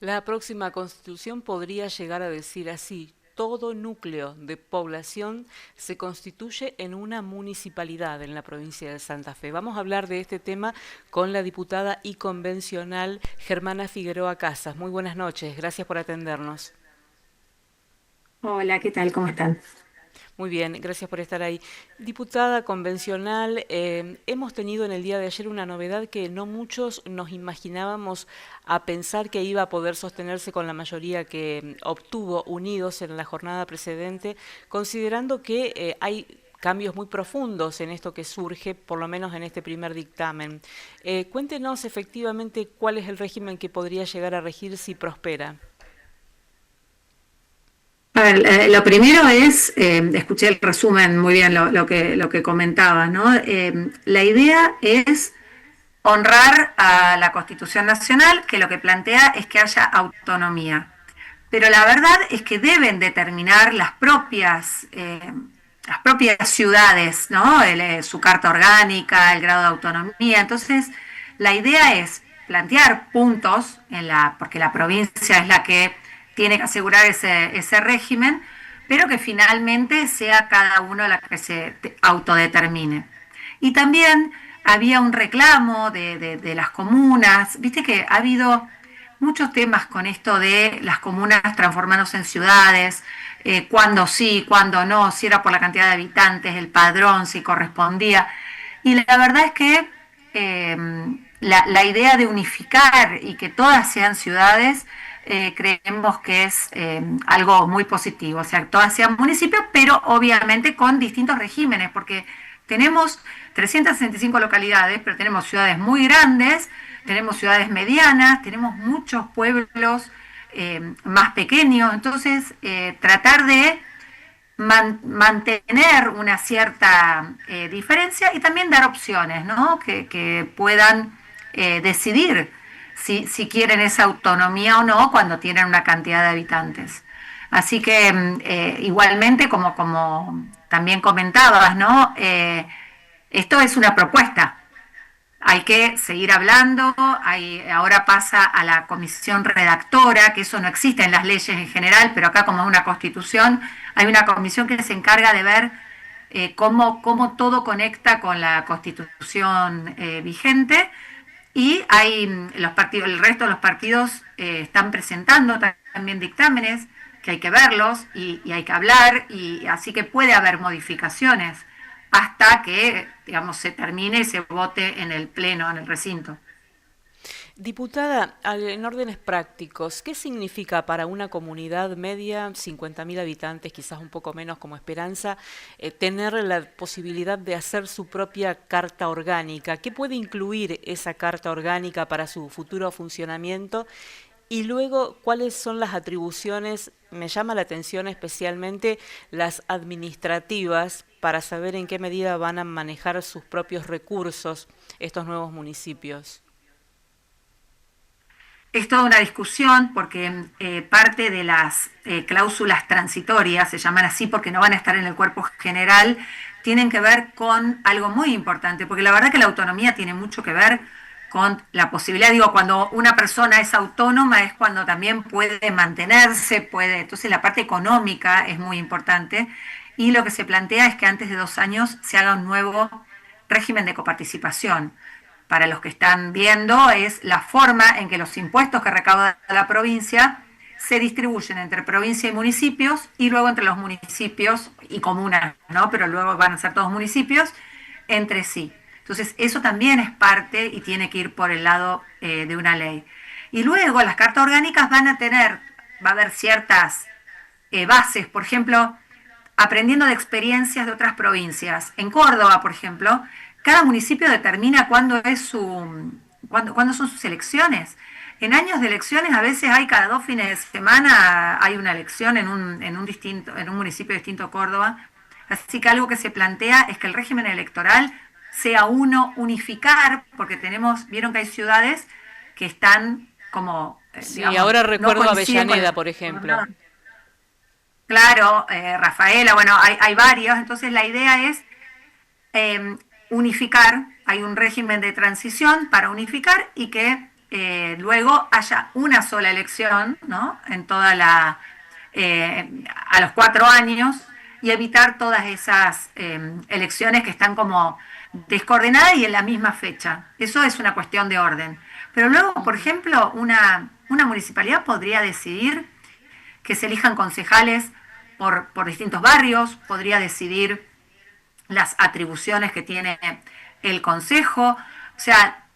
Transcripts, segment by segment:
La próxima constitución podría llegar a decir así: todo núcleo de población se constituye en una municipalidad en la provincia de Santa Fe. Vamos a hablar de este tema con la diputada y convencional Germana Figueroa Casas. Muy buenas noches, gracias por atendernos. Hola, ¿qué tal? ¿Cómo están? Muy bien, gracias por estar ahí. Diputada convencional, hemos tenido en el día de ayer una novedad que no muchos nos imaginábamos a pensar que iba a poder sostenerse con la mayoría que obtuvo Unidos en la jornada precedente, considerando que hay cambios muy profundos en esto que surge, por lo menos en este primer dictamen. Cuéntenos efectivamente cuál es el régimen que podría llegar a regir si prospera. A ver, lo primero es, escuché el resumen muy bien lo que comentaba, ¿no? La idea es honrar a la Constitución Nacional, que lo que plantea es que haya autonomía. Pero la verdad es que deben determinar las propias ciudades, ¿no? Su carta orgánica, el grado de autonomía. Entonces, la idea es plantear puntos, porque la provincia es la que tiene que asegurar ese régimen, pero que finalmente sea cada uno la que se autodetermine. Y también había un reclamo de las comunas, viste que ha habido muchos temas con esto de las comunas transformándose en ciudades, cuándo sí, cuándo no, si era por la cantidad de habitantes, el padrón, si correspondía. Y la verdad es que la idea de unificar y que todas sean ciudades, creemos que es algo muy positivo, o sea, que todas sean municipios, pero obviamente con distintos regímenes, porque tenemos 365 localidades, pero tenemos ciudades muy grandes, tenemos ciudades medianas, tenemos muchos pueblos más pequeños, entonces tratar de mantener una cierta diferencia y también dar opciones, ¿no? Que puedan decidir si quieren esa autonomía o no cuando tienen una cantidad de habitantes. Así que igualmente, como también comentabas, ¿no? Esto es una propuesta. Hay que seguir hablando, ahora pasa a la comisión redactora, que eso no existe en las leyes en general, pero acá como es una constitución, hay una comisión que se encarga de ver cómo todo conecta con la constitución vigente y el resto de los partidos están presentando también dictámenes que hay que verlos y hay que hablar, y así que puede haber modificaciones hasta que, digamos, se termine y se vote en el pleno, en el recinto. Diputada, en órdenes prácticos, ¿qué significa para una comunidad media, 50.000 habitantes, quizás un poco menos como Esperanza, tener la posibilidad de hacer su propia carta orgánica? ¿Qué puede incluir esa carta orgánica para su futuro funcionamiento? Y luego, ¿cuáles son las atribuciones? Me llama la atención especialmente las administrativas para saber en qué medida van a manejar sus propios recursos estos nuevos municipios. Es toda una discusión porque parte de las cláusulas transitorias, se llaman así porque no van a estar en el cuerpo general, tienen que ver con algo muy importante, porque la verdad que la autonomía tiene mucho que ver con la posibilidad, digo, cuando una persona es autónoma es cuando también puede mantenerse, entonces la parte económica es muy importante y lo que se plantea es que antes de 2 años se haga un nuevo régimen de coparticipación. Para los que están viendo, es la forma en que los impuestos que recauda la provincia se distribuyen entre provincia y municipios y luego entre los municipios y comunas, ¿no? Pero luego van a ser todos municipios entre sí. Entonces, eso también es parte y tiene que ir por el lado de una ley. Y luego las cartas orgánicas va a haber ciertas bases, por ejemplo, aprendiendo de experiencias de otras provincias. En Córdoba, por ejemplo, cada municipio determina cuándo son sus elecciones. En años de elecciones a veces hay cada 2 fines de semana hay una elección en un municipio distinto a Córdoba. Así que algo que se plantea es que el régimen electoral sea uno, unificar, porque vieron que hay ciudades que están como, Sí, digamos, ahora no recuerdo coinciden con Avellaneda, el por ejemplo. gobernador. Claro, Rafaela, bueno, hay varios, entonces la idea es unificar, hay un régimen de transición para unificar y que luego haya una sola elección, ¿no? En toda a los 4 años, y evitar todas esas elecciones que están como descoordenadas y en la misma fecha. Eso es una cuestión de orden. Pero luego, por ejemplo, una municipalidad podría decidir que se elijan concejales por distintos barrios, podría decidir las atribuciones que tiene el consejo. O sea,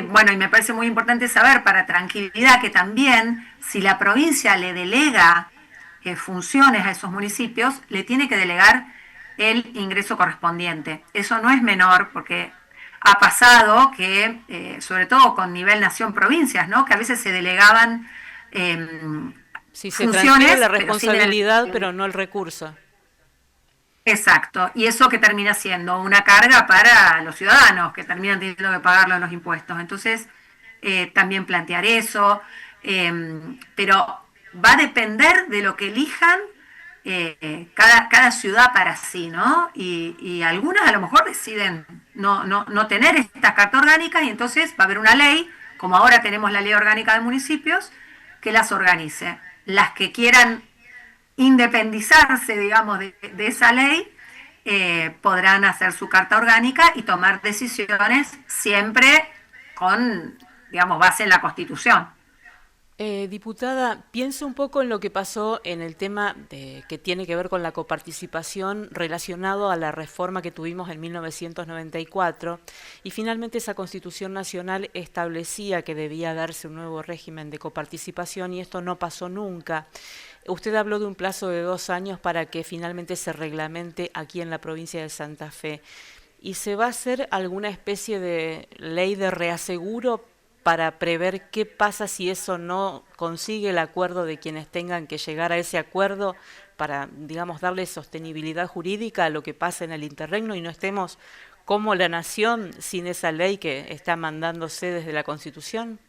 bueno, y me parece muy importante saber para tranquilidad que también si la provincia le delega funciones a esos municipios, le tiene que delegar el ingreso correspondiente. Eso no es menor porque ha pasado que, sobre todo con nivel nación-provincias, ¿no? Que a veces se delegaban si se funciones, transfiere la responsabilidad, pero no el recurso. Exacto, y eso que termina siendo una carga para los ciudadanos, que terminan teniendo que pagarlo en los impuestos. Entonces, también plantear eso, pero va a depender de lo que elijan cada ciudad para sí, ¿no? Y algunas a lo mejor deciden no tener estas cartas orgánicas y entonces va a haber una ley, como ahora tenemos la ley orgánica de municipios, que las organice. Las que quieran independizarse, digamos, de esa ley, podrán hacer su carta orgánica y tomar decisiones siempre con, digamos, base en la Constitución. Diputada, pienso un poco en lo que pasó en el tema que tiene que ver con la coparticipación relacionado a la reforma que tuvimos en 1994 y finalmente esa Constitución Nacional establecía que debía darse un nuevo régimen de coparticipación y esto no pasó nunca. Usted habló de un plazo de 2 años para que finalmente se reglamente aquí en la provincia de Santa Fe. ¿Y se va a hacer alguna especie de ley de reaseguro para prever qué pasa si eso no consigue el acuerdo de quienes tengan que llegar a ese acuerdo para, digamos, darle sostenibilidad jurídica a lo que pasa en el interregno y no estemos como la nación sin esa ley que está mandándose desde la Constitución?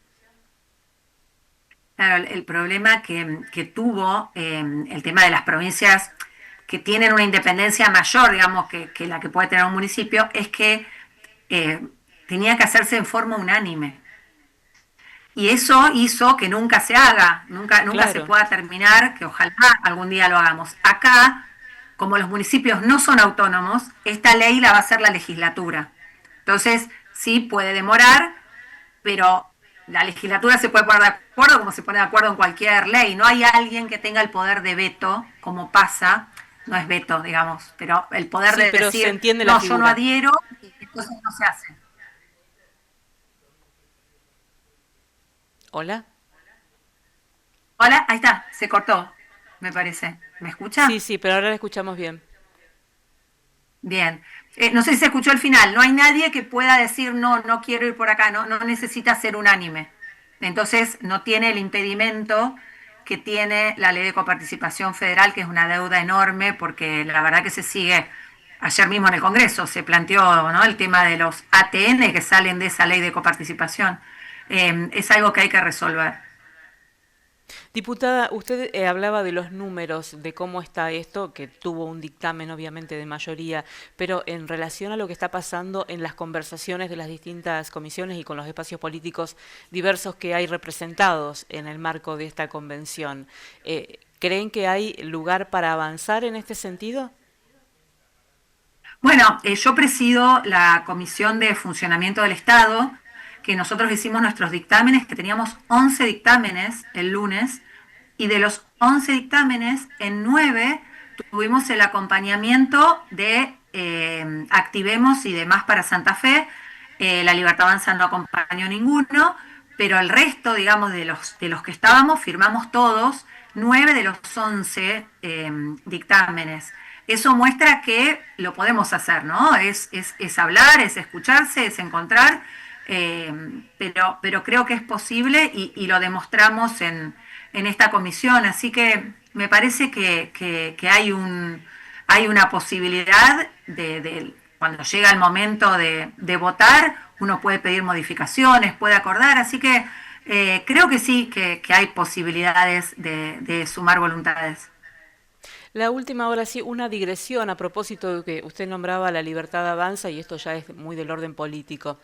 Claro, el problema que tuvo el tema de las provincias que tienen una independencia mayor, digamos, que la que puede tener un municipio, es que tenía que hacerse en forma unánime. Y eso hizo que nunca se haga, nunca Claro. se pueda terminar, que ojalá algún día lo hagamos. Acá, como los municipios no son autónomos, esta ley la va a hacer la legislatura. Entonces, sí puede demorar, pero la legislatura se puede poner de acuerdo como se pone de acuerdo en cualquier ley. No hay alguien que tenga el poder de veto, como pasa, no es veto, digamos, pero el poder Sí, de pero se decir, entiende la no, yo no figura. adhiero, y entonces no se hace. ¿Hola? Hola, ahí está, se cortó, me parece. ¿Me Sí, escucha? sí, pero ahora la escuchamos bien. Bien. No sé si se escuchó el final. No hay nadie que pueda decir no quiero ir por acá, no necesita ser unánime. Entonces no tiene el impedimento que tiene la ley de coparticipación federal, que es una deuda enorme, porque la verdad que se sigue, ayer mismo en el Congreso se planteó, ¿no?, el tema de los ATN que salen de esa ley de coparticipación. Es algo que hay que resolver. Diputada, usted hablaba de los números, de cómo está esto, que tuvo un dictamen obviamente de mayoría, pero en relación a lo que está pasando en las conversaciones de las distintas comisiones y con los espacios políticos diversos que hay representados en el marco de esta convención, ¿creen que hay lugar para avanzar en este sentido? Bueno, yo presido la Comisión de Funcionamiento del Estado, que nosotros hicimos nuestros dictámenes, que teníamos 11 dictámenes el lunes, y de los 11 dictámenes, en 9 tuvimos el acompañamiento de Activemos y demás para Santa Fe. La Libertad Avanza no acompañó ninguno, pero el resto, digamos, de los que estábamos, firmamos todos, 9 de los 11 dictámenes. Eso muestra que lo podemos hacer, ¿no? Es hablar, es escucharse, es encontrar, pero creo que es posible y lo demostramos en esta comisión. Así que me parece que hay una posibilidad cuando llega el momento de votar, uno puede pedir modificaciones, puede acordar. Así que creo que sí, que hay posibilidades de sumar voluntades. La última, ahora sí, una digresión a propósito de que usted nombraba la Libertad Avanza y esto ya es muy del orden político.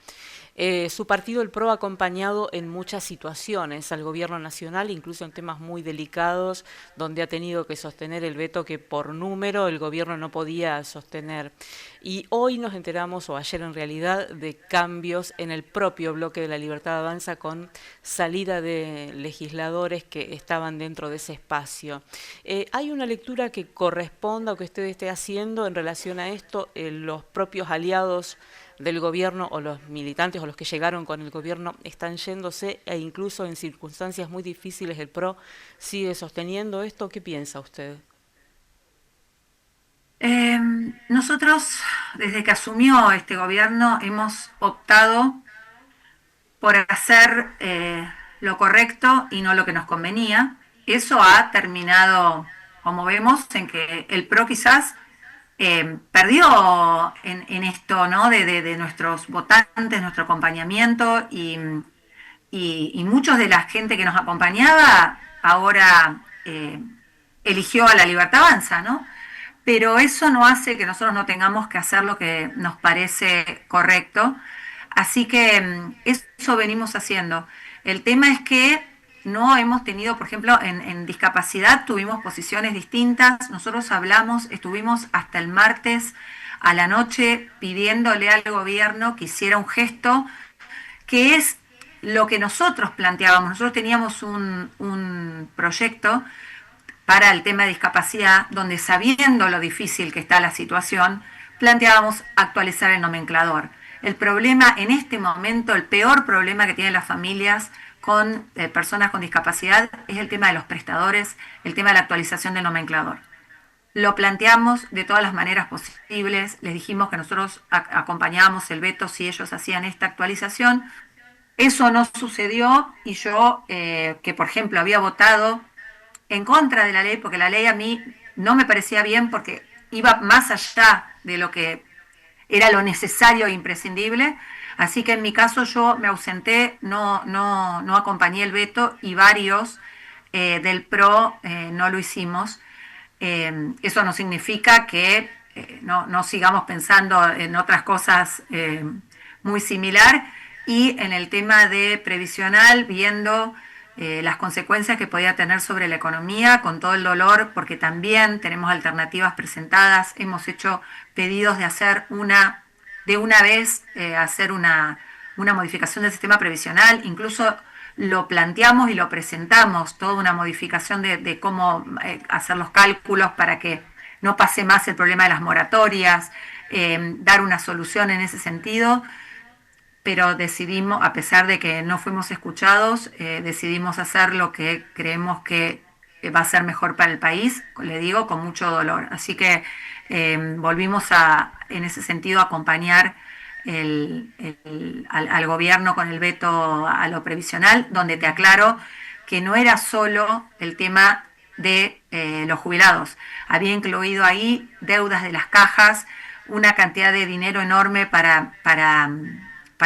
Su partido, el PRO, ha acompañado en muchas situaciones al gobierno nacional, incluso en temas muy delicados, donde ha tenido que sostener el veto que por número el gobierno no podía sostener. Y hoy nos enteramos, o ayer en realidad, de cambios en el propio bloque de La Libertad Avanza con salida de legisladores que estaban dentro de ese espacio. ¿Hay una lectura que corresponda o que usted esté haciendo en relación a esto? ¿Los propios aliados del gobierno o los militantes o los que llegaron con el gobierno están yéndose e incluso en circunstancias muy difíciles el PRO sigue sosteniendo esto? ¿Qué piensa usted? Nosotros, desde que asumió este gobierno, hemos optado por hacer lo correcto y no lo que nos convenía. Eso ha terminado, como vemos, en que el PRO quizás perdió en esto, ¿no? De nuestros votantes, nuestro acompañamiento y muchos de la gente que nos acompañaba ahora eligió a La Libertad Avanza, ¿no? Pero eso no hace que nosotros no tengamos que hacer lo que nos parece correcto. Así que eso venimos haciendo. El tema es que no hemos tenido, por ejemplo, en discapacidad tuvimos posiciones distintas. Nosotros hablamos, estuvimos hasta el martes a la noche pidiéndole al gobierno que hiciera un gesto que es lo que nosotros planteábamos. Nosotros teníamos un proyecto para el tema de discapacidad, donde sabiendo lo difícil que está la situación, planteábamos actualizar el nomenclador. El problema en este momento, el peor problema que tienen las familias con personas con discapacidad es el tema de los prestadores, el tema de la actualización del nomenclador. Lo planteamos de todas las maneras posibles, les dijimos que nosotros acompañábamos el veto si ellos hacían esta actualización. Eso no sucedió y yo, que por ejemplo había votado en contra de la ley, porque la ley a mí no me parecía bien porque iba más allá de lo que era lo necesario e imprescindible, así que en mi caso yo me ausenté, no acompañé el veto y varios del PRO no lo hicimos. Eso no significa que no sigamos pensando en otras cosas muy similar y en el tema de previsional, viendo las consecuencias que podía tener sobre la economía, con todo el dolor, porque también tenemos alternativas presentadas, hemos hecho pedidos de hacer de una vez hacer una modificación del sistema previsional, incluso lo planteamos y lo presentamos, toda una modificación de cómo hacer los cálculos para que no pase más el problema de las moratorias, dar una solución en ese sentido, pero decidimos, a pesar de que no fuimos escuchados, decidimos hacer lo que creemos que va a ser mejor para el país, le digo, con mucho dolor. Así que volvimos en ese sentido, a acompañar al gobierno con el veto a lo previsional, donde te aclaro que no era solo el tema de los jubilados, había incluido ahí deudas de las cajas, una cantidad de dinero enorme para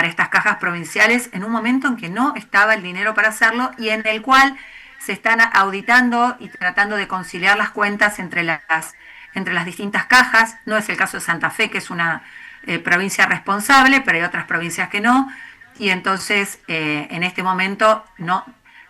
estas cajas provinciales en un momento en que no estaba el dinero para hacerlo y en el cual se están auditando y tratando de conciliar las cuentas entre las distintas cajas. No es el caso de Santa Fe, que es una provincia responsable, pero hay otras provincias que no, y entonces en este momento no,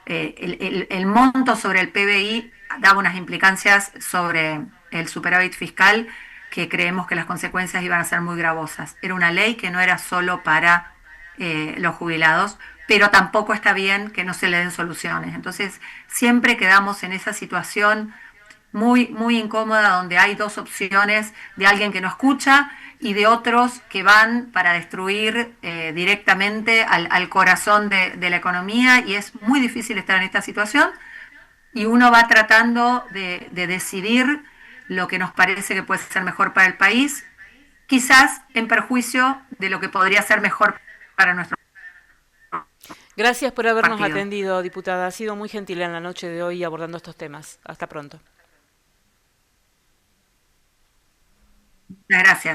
el monto sobre el PBI daba unas implicancias sobre el superávit fiscal que creemos que las consecuencias iban a ser muy gravosas. Era una ley que no era solo para los jubilados, pero tampoco está bien que no se le den soluciones. Entonces siempre quedamos en esa situación muy, muy incómoda, donde hay dos opciones, de alguien que no escucha y de otros que van para destruir directamente al corazón de la economía, y es muy difícil estar en esta situación, y uno va tratando de decidir lo que nos parece que puede ser mejor para el país, quizás en perjuicio de lo que podría ser mejor para nuestro Gracias por habernos partido. atendido, diputada. Ha sido muy gentil en la noche de hoy abordando estos temas. Hasta pronto. Muchas gracias.